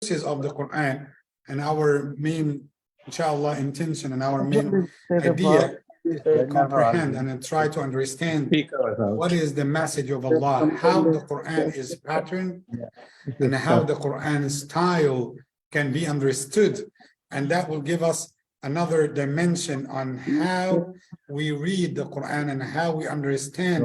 of the Quran, and our main, inshallah, intention and our main idea to comprehend and try to understand what is the message of Allah, how the Quran is patterned, and how the Quran style can be understood. And that will give us another dimension on how we read the Quran and how we understand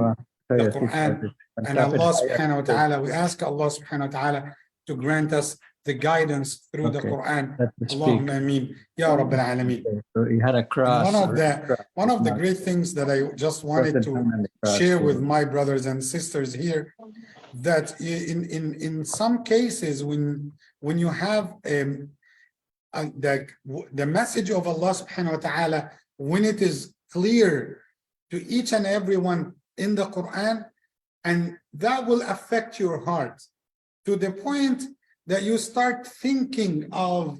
the Quran. And Allah subhanahu wa ta'ala, we ask Allah subhanahu wa ta'ala to grant us the guidance through the Quran. Allahumma ameen. Ya Rabbil Alameen. You had a cross. One of the great things that I just wanted to share with my brothers and sisters here, that in some cases when you have the message of Allah subhanahu wa ta'ala, when it is clear to each and everyone in the Quran, and that will affect your heart to the point that you start thinking of,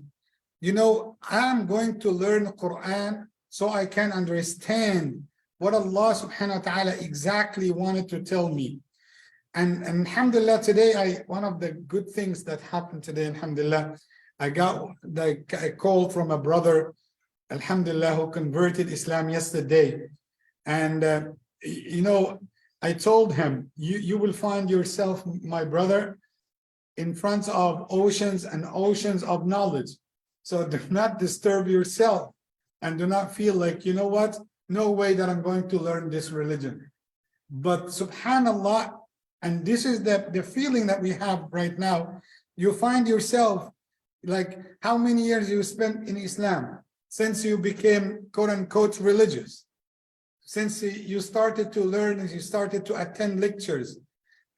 I'm going to learn Quran so I can understand what Allah subhanahu wa ta'ala exactly wanted to tell me. And alhamdulillah, today, one of the good things that happened today, alhamdulillah, I got a call from a brother, alhamdulillah, who converted Islam yesterday. And, I told him, you will find yourself, my brother, in front of oceans and oceans of knowledge. So do not disturb yourself and do not feel like, you know what, no way that I'm going to learn this religion. But subhanallah, and this is the feeling that we have right now, you find yourself like how many years you spent in Islam since you became quote unquote religious, since you started to learn and you started to attend lectures.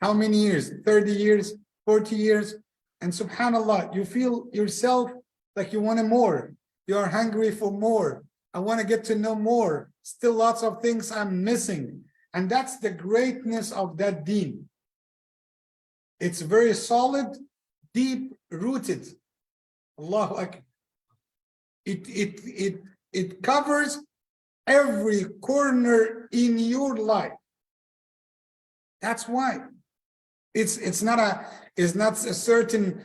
How many years? 30 years, 40 years, and subhanallah, you feel yourself like you want more. You are hungry for more. I want to get to know more. Still lots of things I'm missing. And that's the greatness of that deen. It's very solid, deep rooted. Allahu Akbar. It covers every corner in your life. That's why. It's not a certain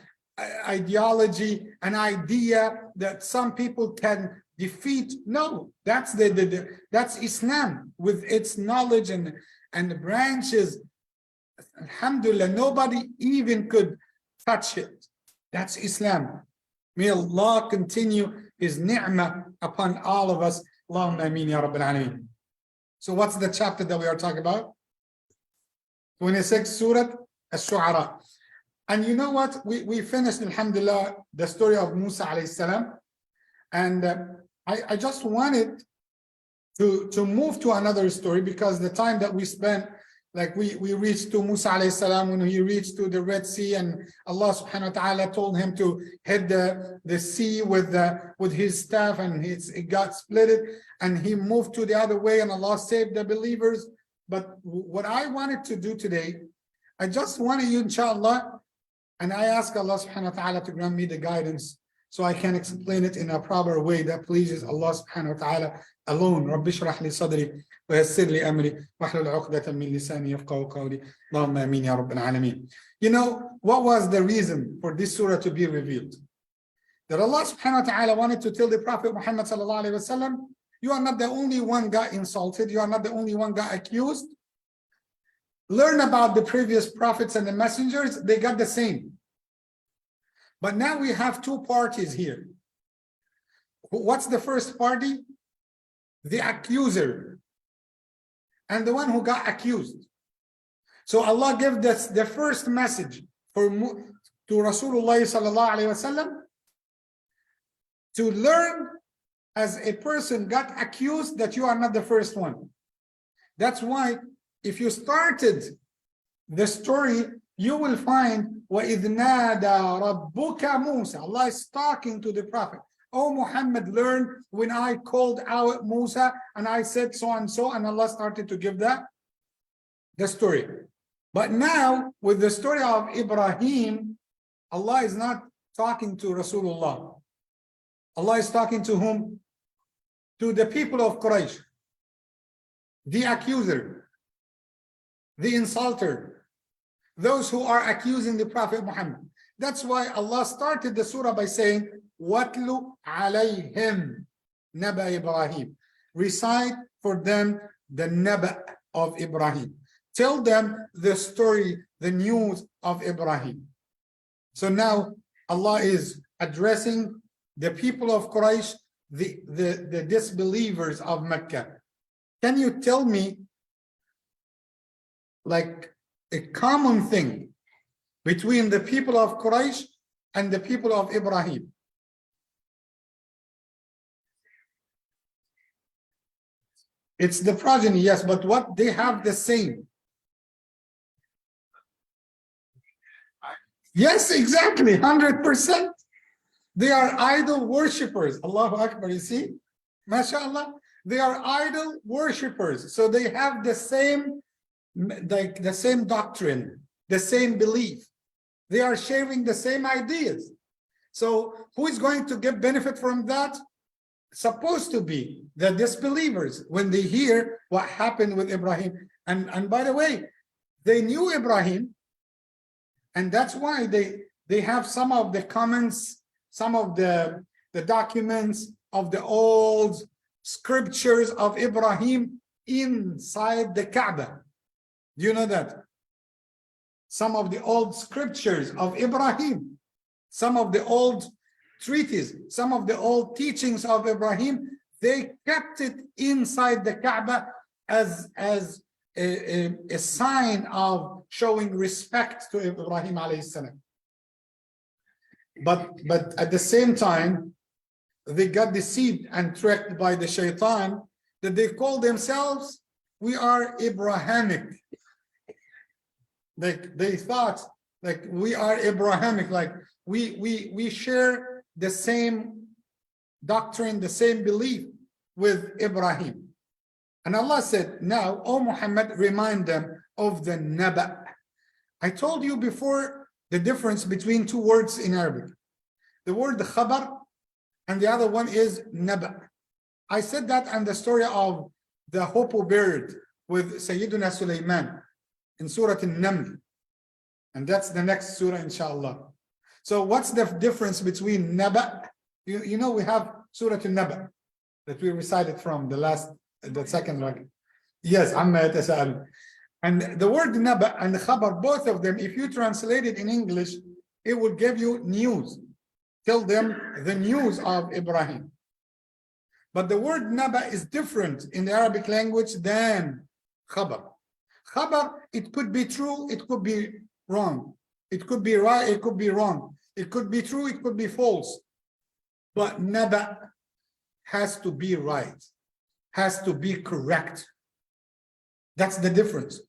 ideology, an idea that some people can defeat. No, that's that's Islam with its knowledge and the branches. Alhamdulillah, nobody even could touch it. That's Islam. May Allah continue His ni'mah upon all of us. Allahumma ameen ya Rabbil Alameen. So what's the chapter that we are talking about? 26, Surah Al-Shu'raa. And you know what? We finished, alhamdulillah, the story of Musa alayhi salam. And I just wanted to move to another story, because the time that we spent, like we reached to Musa alayhi salam when he reached to the Red Sea, and Allah subhanahu wa ta'ala told him to hit the sea with his staff, and it got split, and he moved to the other way, and Allah saved the believers. But what I wanted to do today, I just wanted you, inshallah, and I ask Allah subhanahu wa ta'ala to grant me the guidance so I can explain it in a proper way that pleases Allah subhanahu wa ta'ala alone. Rabbi shrah li sadri wa yassir li amri wahlul 'uqdatan min lisani yafqahu qawli. Allahumma ameen ya Rabbil Alameen. You know, what was the reason for this surah to be revealed? That Allah subhanahu wa ta'ala wanted to tell the Prophet Muhammad sallallahu alayhi wa sallam, you are not the only one got insulted, you are not the only one got accused. Learn about the previous prophets and the messengers, they got the same. But now we have two parties here. What's the first party? The accuser and the one who got accused. So Allah gave us the first message to Rasulullah sallallahu alaihi wasallam to learn, as a person got accused, that you are not the first one. That's why if you started the story, you will find وَإِذْ نَادَى رَبُّكَ مُوسَى. Allah is talking to the Prophet. Oh Muhammad, learn when I called out Musa and I said so and so, and Allah started to give the story. But now with the story of Ibrahim, Allah is not talking to Rasulullah. Allah is talking to whom? To the people of Quraysh, the accuser, the insulter, those who are accusing the Prophet Muhammad. That's why Allah started the surah by saying, وَاتْلُ عَلَيْهِمْ نَبَأَ Ibrahim. Recite for them the Naba of Ibrahim. Tell them the story, the news of Ibrahim. So now Allah is addressing the people of Quraysh, the disbelievers of Mecca. Can you tell me like a common thing between the people of Quraysh and the people of Ibrahim? It's the progeny, yes, but what they have the same. Yes, exactly, 100%. They are idol worshippers. Allahu Akbar, you see? MashaAllah. They are idol worshippers. So they have the same, like the same doctrine, the same belief. They are sharing the same ideas. So who is going to get benefit from that? Supposed to be the disbelievers when they hear what happened with Ibrahim. And by the way, they knew Ibrahim, and that's why they have some of the comments, some of the documents of the old scriptures of Ibrahim inside the Kaaba. Do you know that? Some of the old scriptures of Ibrahim, some of the old treatises, some of the old teachings of Ibrahim, they kept it inside the Kaaba as a sign of showing respect to Ibrahim alayhi salam. But at the same time, they got deceived and tricked by the shaitan that they call themselves, we are Abrahamic. Like they thought, like we are Abrahamic, like we share the same doctrine, the same belief with Ibrahim. And Allah said, now, O Muhammad, remind them of the Naba. I told you before the difference between two words in Arabic. The word khabar and the other one is Naba. I said that and the story of the hoopoe bird with Sayyiduna Sulaiman in Surah An-Naml. And that's the next surah, inshallah. So what's the difference between Naba? You know, we have Surah An-Naba that we recited from the second one. Yes, Amma yatasa'al. And the word Naba and Khabar, both of them, if you translate it in English, it will give you news. Tell them the news of Ibrahim. But the word Naba is different in the Arabic language than Khabar. Khabar, it could be true, it could be wrong. It could be right, it could be wrong. It could be true, it could be false. But Naba has to be right, has to be correct. That's the difference.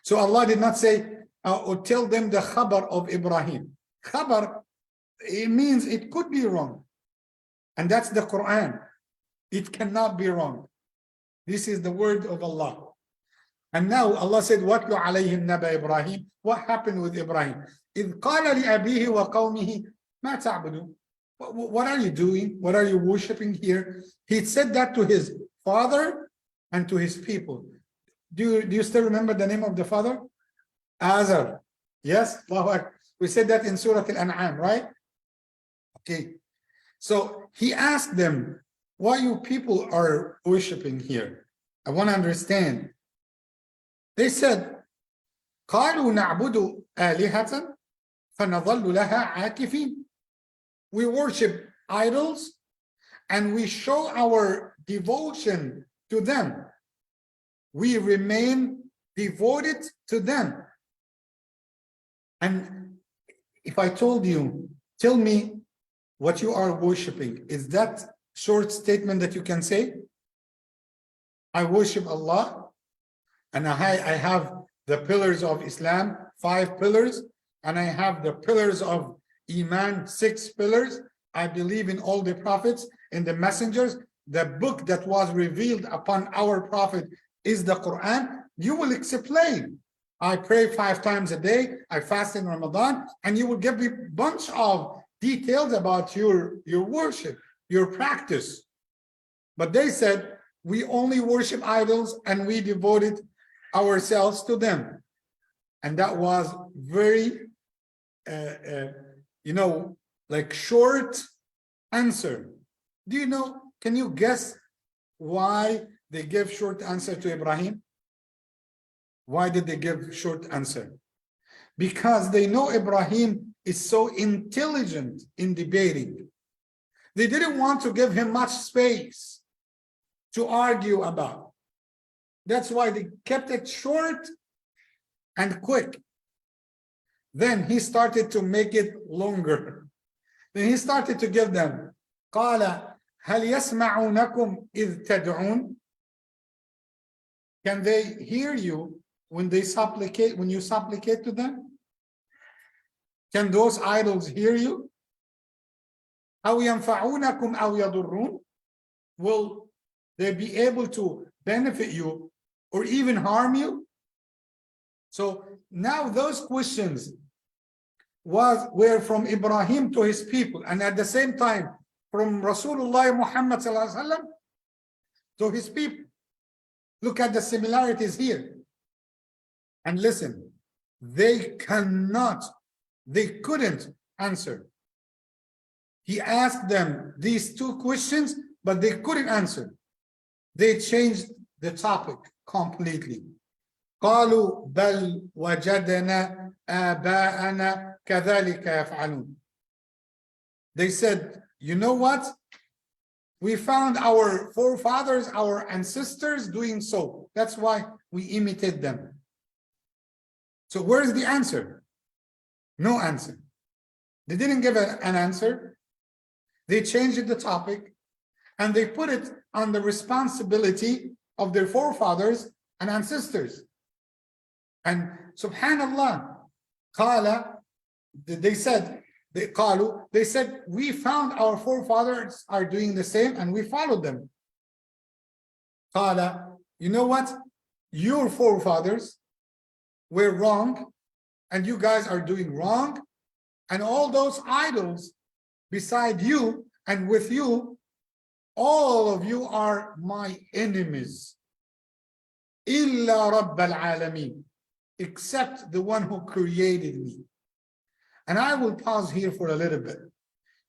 So Allah did not say, or tell them the Khabar of Ibrahim. Khabar, it means it could be wrong. And that's the Quran. It cannot be wrong. This is the word of Allah. And now Allah said, وَاتْلُ عَلَيْهِمْ نَبَأَ Ibrahim. What happened with Ibrahim? إِذْ قَالَ لِأَبِيهِ وَقَوْمِهِ مَا تَعْبُدُونَ. What are you doing? What are you worshiping here? He said that to his father and to his people. Do you still remember the name of the father? Azar. Yes? We said that in Surah Al-An'am, right? Okay. So he asked them, why you people are worshiping here? I want to understand. They said, قالوا نعبد آلهة فنظل لها عاكفين. We worship idols and we show our devotion to them. We remain devoted to them. And if I told you, tell me what you are worshiping, is that short statement that you can say? I worship Allah and I have the pillars of Islam, 5 pillars, and I have the pillars of Iman, 6 pillars. I believe in all the prophets, in the messengers. The book that was revealed upon our prophet is the Quran. You will explain. I pray 5 times a day. I fast in Ramadan, and you will give me a bunch of details about your worship, your practice. But they said, we only worship idols and we devoted ourselves to them. And that was very like short answer. Do you know, can you guess why they give short answer to Ibrahim? Why did they give short answer? Because they know Ibrahim is so intelligent in debating. They didn't want to give him much space to argue about. That's why they kept it short and quick. Then he started to make it longer. Then he started to give them, قال هل يسمعونكم إذ تدعون? Can they hear you when they supplicate, when you supplicate to them? Can those idols hear you? أو ينفعونكم أو يضرون? Will they be able to benefit you or even harm you? So now those questions were from Ibrahim to his people, and at the same time from Rasulullah Muhammad to his people. Look at the similarities here. And listen, they couldn't answer. He asked them these two questions, but they couldn't answer. They changed the topic completely. قالوا بل وجدنا آباءنا كذلك يفعلون. They said, you know what? We found our forefathers, our ancestors doing so. That's why we imitate them. So where's the answer? No answer. They didn't give an answer. They changed the topic and they put it on the responsibility of their forefathers and ancestors. And subhanallah, they said, we found our forefathers are doing the same and we followed them. You know what? Your forefathers were wrong and you guys are doing wrong. And all those idols beside you and with you, all of you are my enemies. Illa Rabbal Alameen, except the one who created me. And I will pause here for a little bit.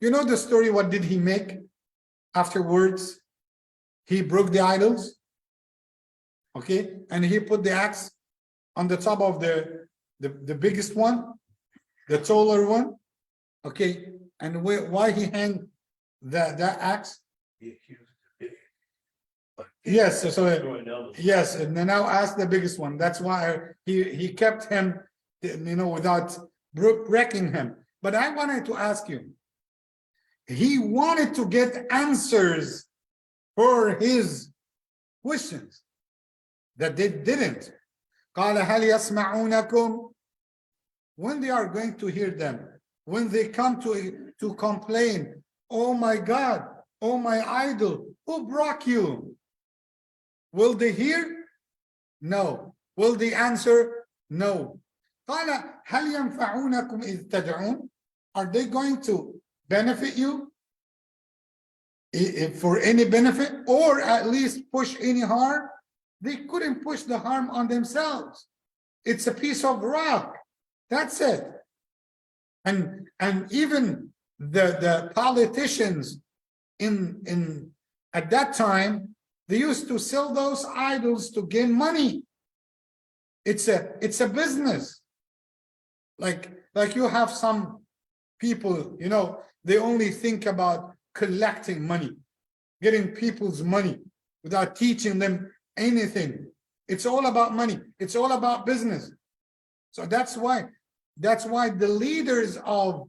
You know the story, what did he make afterwards? He broke the idols, okay? And he put the axe on the top of the biggest one, the taller one, okay? And why he hang that axe? Yes, yes, and now ask the biggest one. That's why he kept him, without wrecking him. But I wanted to ask you, he wanted to get answers for his questions that they didn't. قال هل يسمعونكم? When they are going to hear them, when they come to complain, oh my God, oh my idol, who broke you? Will they hear? No. Will they answer? No. قال هل ينفعونكم إذ تدعون? Are they going to benefit you for any benefit or at least push any harm? They couldn't push the harm on themselves. It's a piece of rock. That's it. And even the politicians in at that time, they used to sell those idols to gain money. It's a business. Like you have some people, they only think about collecting money, getting people's money without teaching them anything. It's all about money. It's all about business. So that's why the leaders of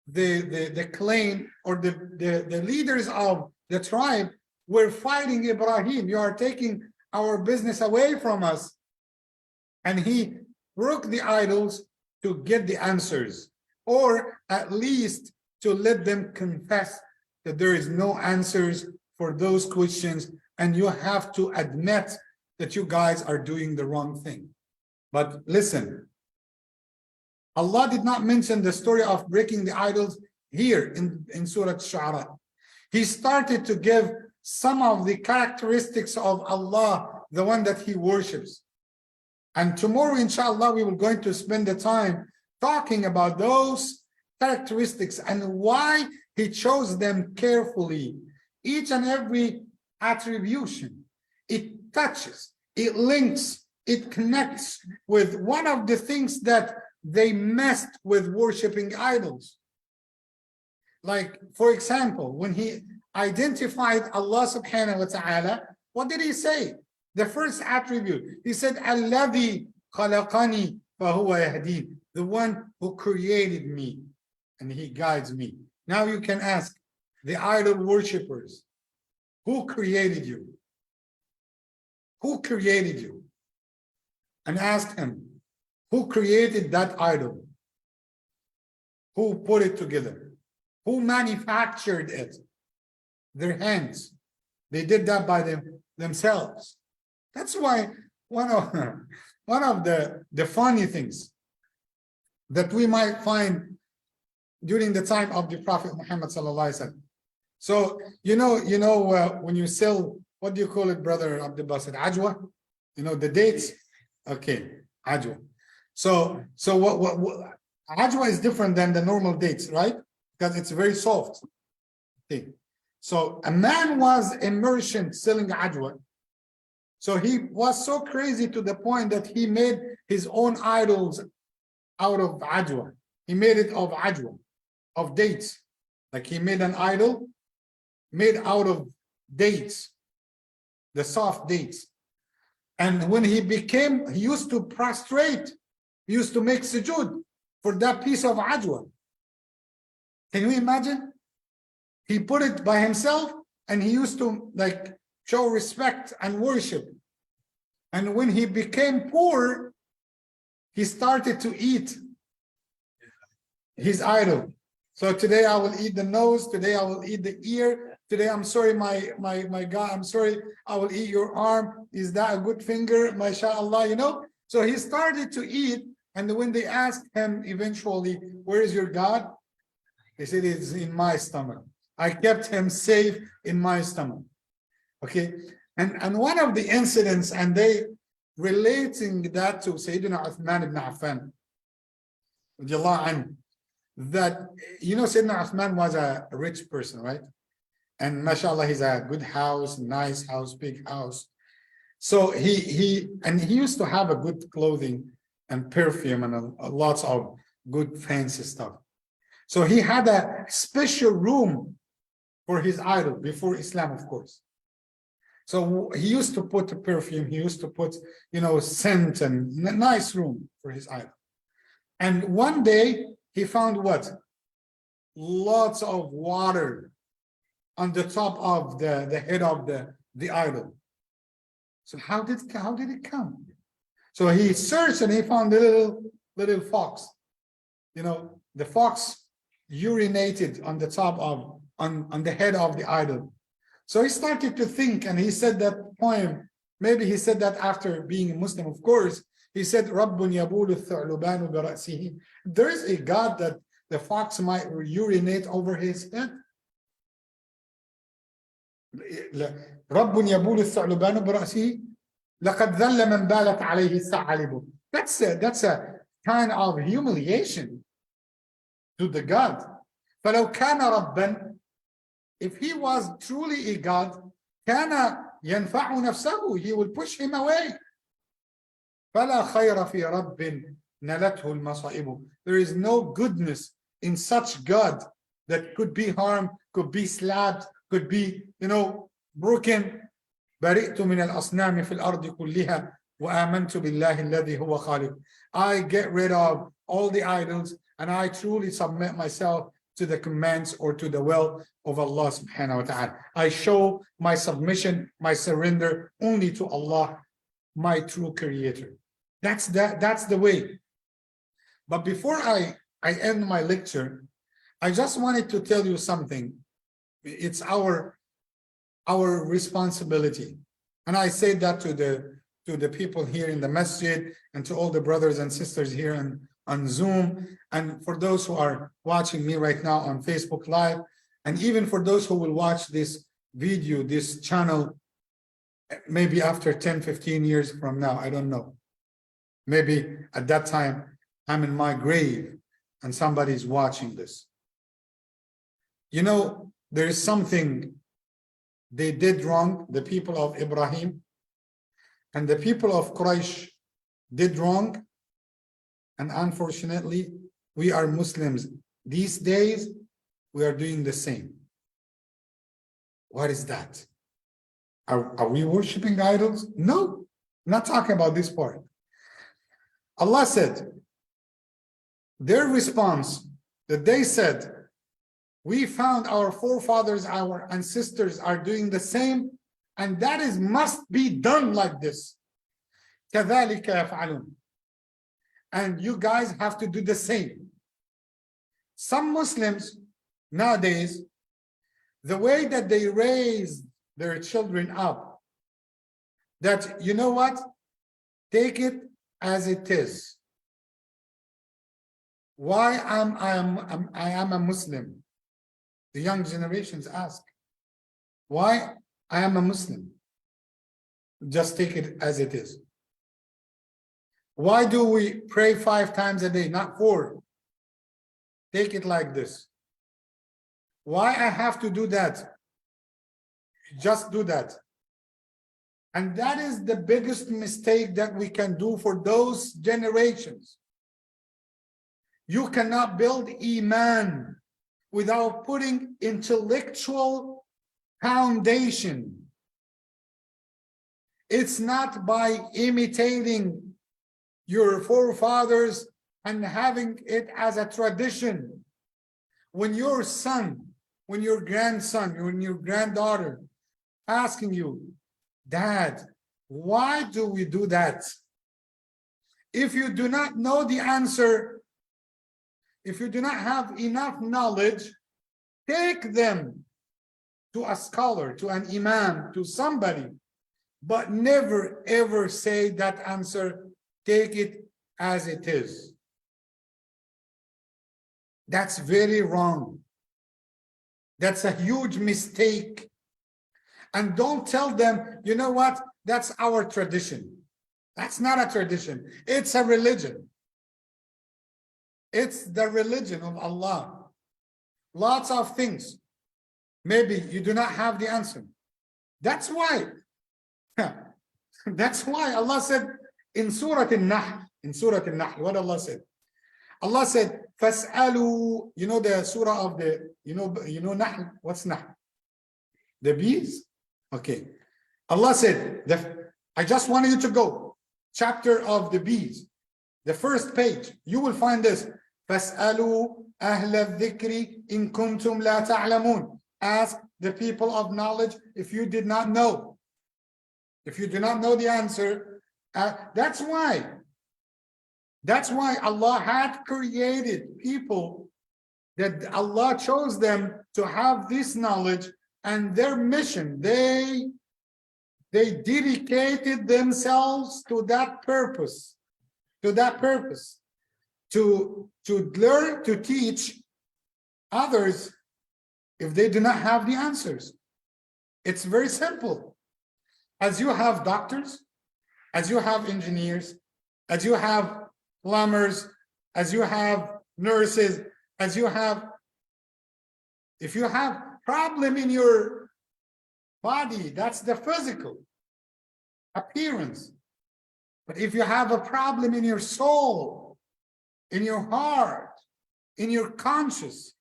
the clan or the leaders of the tribe were fighting Ibrahim. You are taking our business away from us. And he broke the idols to get the answers, or at least to let them confess that there is no answers for those questions, and you have to admit that you guys are doing the wrong thing. But listen, Allah did not mention the story of breaking the idols here in Surah Al-Shu'raa. He started to give some of the characteristics of Allah, the one that he worships. And tomorrow, inshallah, we will going to spend the time talking about those characteristics and why he chose them carefully. Each and every attribution, it touches, it links, it connects with one of the things that they messed with worshiping idols. Like, for example, when he identified Allah subhanahu wa ta'ala, what did he say? The first attribute, he said, Alladhi khalaqani fahuwa yahdin, the one who created me and he guides me. Now you can ask the idol worshippers, who created you? Who created you? And ask him, who created that idol? Who put it together? Who manufactured it? Their hands. They did that by themselves. That's why one of the funny things that we might find during the time of the Prophet Muhammad sallallahu alaihi wasallam. So when you sell, what do you call it, brother Abdul Basit? Ajwa? You know the dates? Okay, ajwa. So what ajwa is different than the normal dates, right? Because it's very soft thing. So a man was a merchant selling ajwa. So he was so crazy to the point that he made his own idols out of ajwa. He made it of ajwa, of dates. Like he made an idol made out of dates, the soft dates. And when he used to prostrate, he used to make sujood for that piece of ajwa. Can you imagine? He put it by himself and he used to like show respect and worship. And when he became poor, he started to eat his idol. So today I will eat the nose, today I will eat the ear, today I'm sorry, my God, I'm sorry, I will eat your arm. Is that a good finger? MashaAllah, you know? So he started to eat, and when they asked him eventually, where is your God? He said, it's in my stomach. I kept him safe in my stomach. Okay. And one of the incidents, and they relating that to Sayyidina Uthman ibn Affan, that, Sayyidina Uthman was a rich person, right? And mashallah, he's a good house, nice house, big house. So he used to have a good clothing and perfume and lots of good fancy stuff. So he had a special room for his idol before Islam, of course. So he used to put the perfume, he used to put, scent and nice room for his idol. And one day he found what? Lots of water on the top of the head of the idol. So how did it come? So he searched and he found a little fox. The fox urinated on the top of, on the head of the idol. So he started to think, and he said that poem. Maybe he said that after being a Muslim, of course. He said, Rabbun yabulu thu'lubanu bira'sihi. There is a God that the fox might urinate over his head. Rabbun yabulu thu'lubanu bira'sihi. لقد ذل من بالت عليه الثعالب. That's a kind of humiliation to the God. فلو كان ربا, if he was truly a God, كان ينفع نفسه, he will push him away. فلا خير في رب نلته المصائب. There is no goodness in such God that could be harmed, could be slapped, could be, broken. برئت من الأصنام في الأرض كلها وآمنت بالله الذي هو خالق. I get rid of all the idols and I truly submit myself to the commands or to the will of Allah subhanahu wa ta'ala. I show my submission, my surrender only to Allah, my true creator. That's the way. But before I end my lecture, I just wanted to tell you something. It's our responsibility. And I say that to the people here in the masjid and to all the brothers and sisters here on Zoom, and for those who are watching me right now on Facebook Live, and even for those who will watch this video, this channel, maybe after 10, 15 years from now, I don't know. Maybe at that time, I'm in my grave. and somebody's watching this. You know, there is something they did wrong, the people of Ibrahim and the people of Quraysh did wrong. And unfortunately, we are Muslims these days, we are doing the same. What is that? Are we worshiping idols? No, I'm not talking about this part. Allah said, their response that they said, we found our forefathers, our ancestors are doing the same, and that is must be done like this. كَذَلِكَ يَفْعَلُونَ. And you guys have to do the same. Some Muslims nowadays, the way that they raise their children up, that, you know what, take it as it is. Why I am a Muslim? The young generations ask, why I am a Muslim? Just take it as it is. Why do we pray 5 times a day, not 4? Take it like this. Why I have to do that? Just do that. And that is the biggest mistake that we can do for those generations. You cannot build Iman without putting intellectual foundation. It's not by imitating your forefathers and having it as a tradition. When your son, when your grandson, when your granddaughter asking you, Dad, why do we do that? If you do not know the answer, if you do not have enough knowledge, take them to a scholar, to an imam, to somebody, but never ever say that answer, take it as it is. That's very wrong. That's a huge mistake. And don't tell them, you know what, that's our tradition. That's not a tradition. It's a religion. It's the religion of Allah. Lots of things. Maybe you do not have the answer. That's why. That's why Allah said in Surah Al-Nahl, what Allah said? Allah said, فَاسْأَلُوا, you know the surah of the, you know Nahl? What's Nahl? The bees? Okay. Allah said, I just want you to go. Chapter of the bees. The first page, you will find this. فَاسْأَلُوا أَهْلَ الذِّكْرِ إِن كُنْتُمْ لَا تَعْلَمُونَ. Ask the people of knowledge if you did not know. If you do not know the answer, that's why Allah had created people that Allah chose them to have this knowledge and their mission. They dedicated themselves to that purpose, to learn, to teach others if they do not have the answers. It's very simple. As you have doctors, as you have engineers, as you have plumbers, as you have nurses, as you have, if you have problem in your body, that's the physical appearance. But if you have a problem in your soul, in your heart, in your conscience,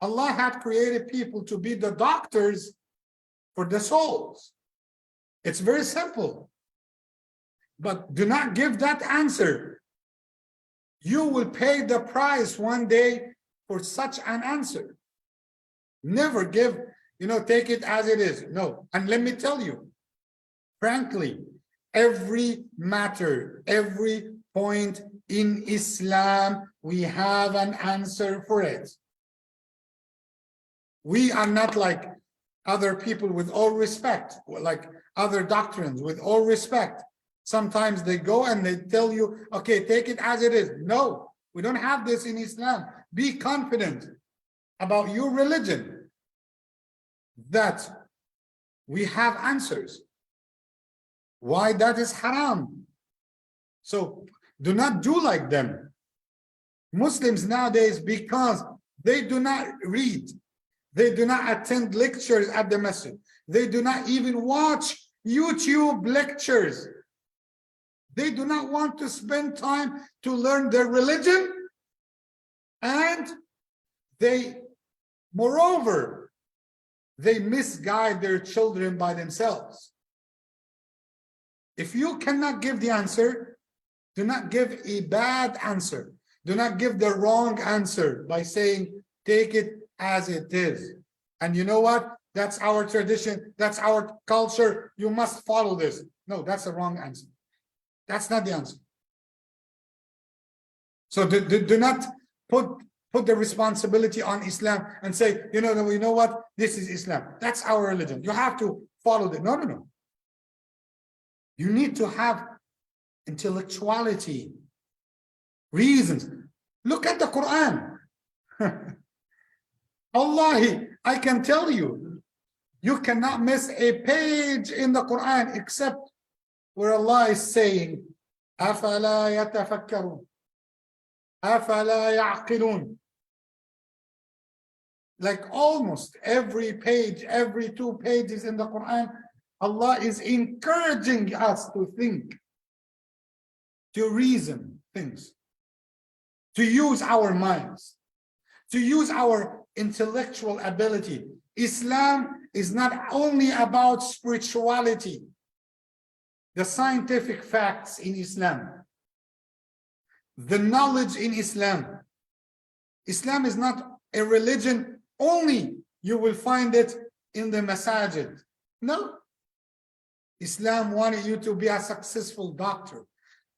Allah had created people to be the doctors for the souls. It's very simple. But do not give that answer. You will pay the price one day for such an answer. Never give, take it as it is. No. And let me tell you, frankly, every matter, every point in Islam, we have an answer for it. We are not like other people, with all respect, like other doctrines, with all respect. Sometimes they go and they tell you, okay, take it as it is. No, we don't have this in Islam. Be confident about your religion that we have answers. Why that is haram. So do not do like them. Muslims nowadays, because they do not read, they do not attend lectures at the masjid, they do not even watch YouTube lectures, they do not want to spend time to learn their religion, and they, moreover, they misguide their children by themselves. If you cannot give the answer, do not give a bad answer. Do not give the wrong answer by saying, take it as it is. And you know what? That's our tradition. That's our culture. You must follow this. No, that's the wrong answer. That's not the answer. So do not put the responsibility on Islam and say, you know what? This is Islam. That's our religion. You have to follow it. No, no, no. You need to have intellectuality, reasons. Look at the Quran. Allahi, I can tell you, you cannot miss a page in the Quran except where Allah is saying, أَفَلَا يَتَفَكَّرُونَ أَفَلَا يَعْقِلُونَ. Like almost every page, every 2 pages in the Quran, Allah is encouraging us to think, to reason things, to use our minds, to use our intellectual ability. Islam is not only about spirituality, the scientific facts in Islam, the knowledge in Islam. Islam is not a religion only you will find it in the masajid. No. Islam wanted you to be a successful doctor,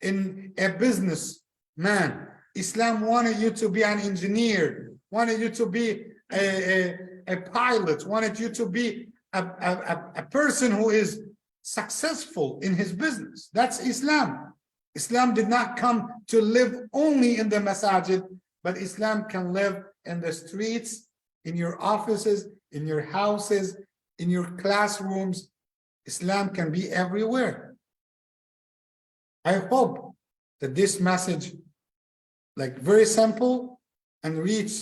in a businessman. Islam wanted you to be an engineer, wanted you to be a pilot, wanted you to be a person who is successful in his business. That's Islam. Islam did not come to live only in the masajid, but Islam can live in the streets, in your offices, in your houses, in your classrooms. Islam can be everywhere. I hope that this message, like very simple, and reach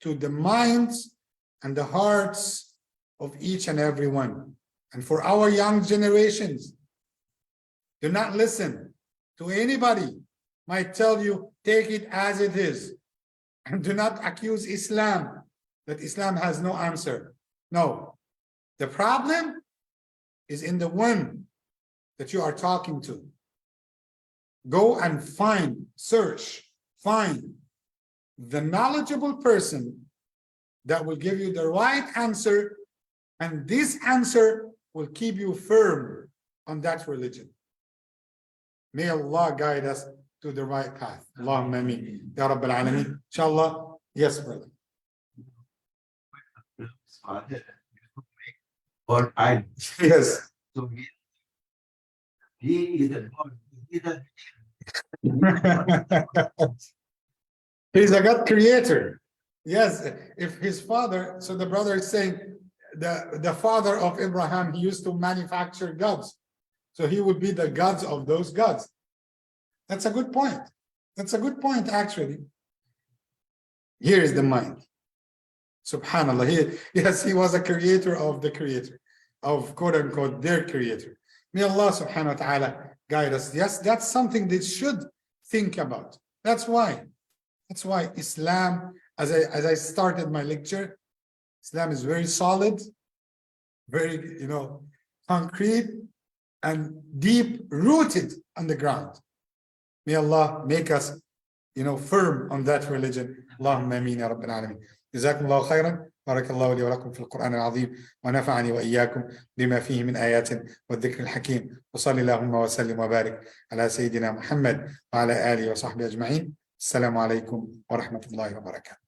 to the minds and the hearts of each and every one. And for our young generations, do not listen to anybody might tell you, take it as it is. And do not accuse Islam that Islam has no answer. No, the problem is in the one that you are talking to. Go and find, search, find the knowledgeable person that will give you the right answer, and this answer will keep you firm on that religion. May Allah guide us to the right path. Allahumma ameen. Ya Rabbil Alameen. Inshallah. Yes, brother. Or I. Yes. So he is a God. He's a God creator. Yes, if his father, so the brother is saying the father of Abraham, he used to manufacture gods. So he would be the gods of those gods. That's a good point. That's a good point, actually. Here is the mind. Subhanallah. Yes, he was a creator of the creator, of quote unquote, their creator. May Allah subhanahu wa ta'ala guide us. Yes, that's something they should think about. That's why Islam, as I started my lecture, Islam is very solid, very, concrete and deep rooted on the ground. May Allah make us, firm on that religion. Allahumma ameen ya Rabbil Alameen. جزاكم الله خيرا. بارك الله لي ولكم في القرآن العظيم ونفعني وإياكم بما فيه من آيات والذكر الحكيم. وصلي اللهم وسلم وبارك على سيدنا محمد وعلى آله وصحبه أجمعين. السلام عليكم ورحمة الله وبركاته.